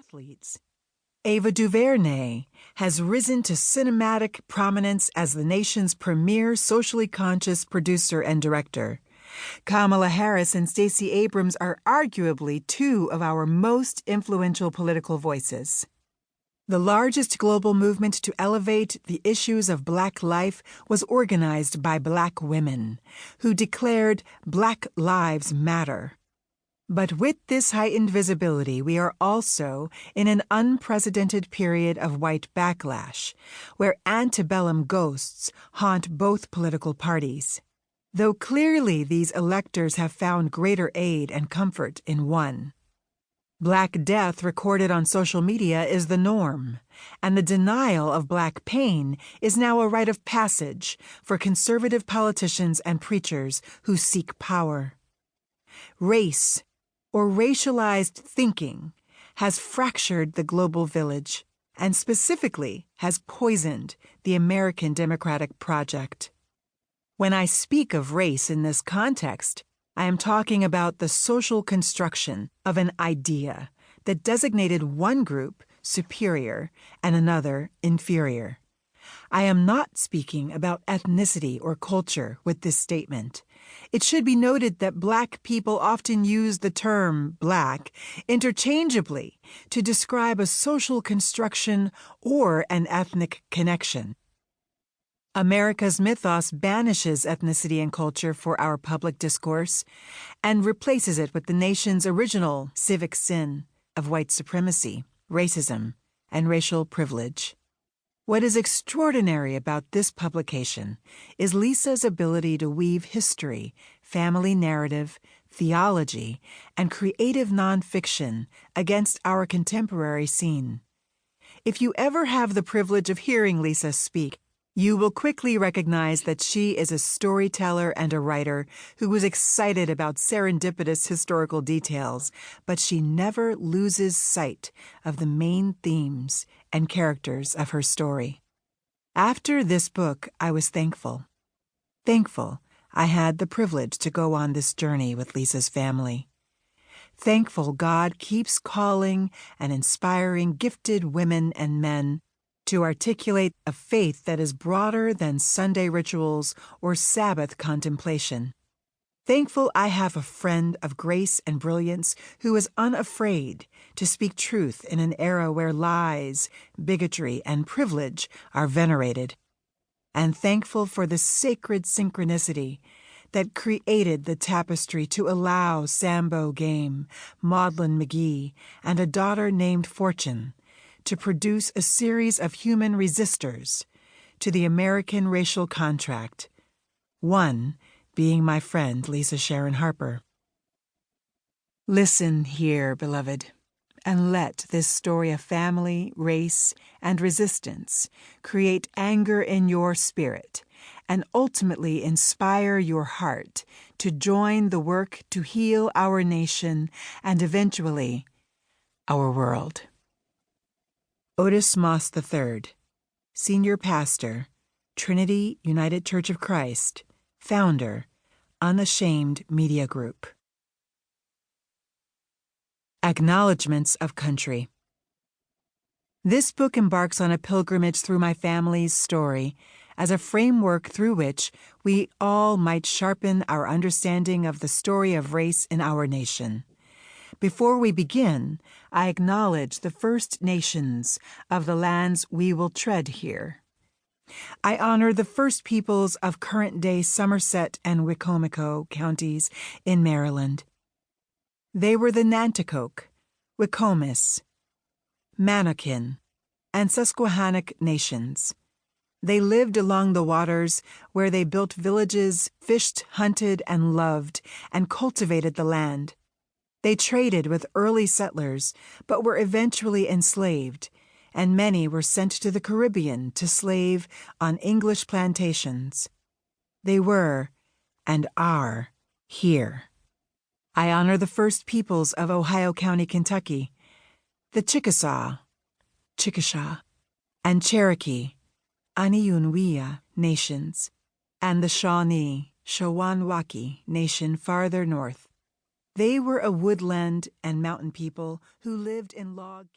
athletes. Ava DuVernay has risen to cinematic prominence as the nation's premier socially conscious producer and director. Kamala Harris and Stacey Abrams are arguably two of our most influential political voices. The largest global movement to elevate the issues of Black life was organized by Black women, who declared Black Lives Matter. But with this heightened visibility, we are also in an unprecedented period of white backlash, where antebellum ghosts haunt both political parties. Though clearly these electors have found greater aid and comfort in one. Black death recorded on social media is the norm, and the denial of Black pain is now a rite of passage for conservative politicians and preachers who seek power. Race, or racialized thinking, has fractured the global village, and specifically has poisoned the American democratic project. When I speak of race in this context, I am talking about the social construction of an idea that designated one group superior and another inferior. I am not speaking about ethnicity or culture with this statement. It should be noted that Black people often use the term Black interchangeably to describe a social construction or an ethnic connection. America's mythos banishes ethnicity and culture for our public discourse and replaces it with the nation's original civic sin of white supremacy, racism, and racial privilege. What is extraordinary about this publication is Lisa's ability to weave history, family narrative, theology, and creative nonfiction against our contemporary scene. If you ever have the privilege of hearing Lisa speak, you will quickly recognize that she is a storyteller and a writer who was excited about serendipitous historical details, but she never loses sight of the main themes and characters of her story. After this book, I was thankful. Thankful I had the privilege to go on this journey with Lisa's family. Thankful God keeps calling and inspiring gifted women and men to articulate a faith that is broader than Sunday rituals or Sabbath contemplation. Thankful I have a friend of grace and brilliance who is unafraid to speak truth in an era where lies, bigotry, and privilege are venerated. And thankful for the sacred synchronicity that created the tapestry to allow Sambo Game, Maudlin McGee, and a daughter named Fortune to produce a series of human resistors to the American racial contract, one being my friend Lisa Sharon Harper. Listen here, beloved, and let this story of family, race, and resistance create anger in your spirit and ultimately inspire your heart to join the work to heal our nation and eventually our world. Otis Moss III, Senior Pastor, Trinity United Church of Christ, Founder, Unashamed Media Group. Acknowledgements of Country. This book embarks on a pilgrimage through my family's story as a framework through which we all might sharpen our understanding of the story of race in our nation. Before we begin, I acknowledge the First Nations of the lands we will tread here. I honor the First Peoples of current-day Somerset and Wicomico counties in Maryland. They were the Nanticoke, Wicomis, Manakin, and Susquehannock nations. They lived along the waters where they built villages, fished, hunted, and loved, and cultivated the land. They traded with early settlers, but were eventually enslaved, and many were sent to the Caribbean to slave on English plantations. They were, and are, here. I honor the First Peoples of Ohio County, Kentucky, the Chickasaw, Chickasha, and Cherokee, Aniunwia nations, and the Shawnee, Shawanwaki nation farther north. They were a woodland and mountain people who lived in log cabins.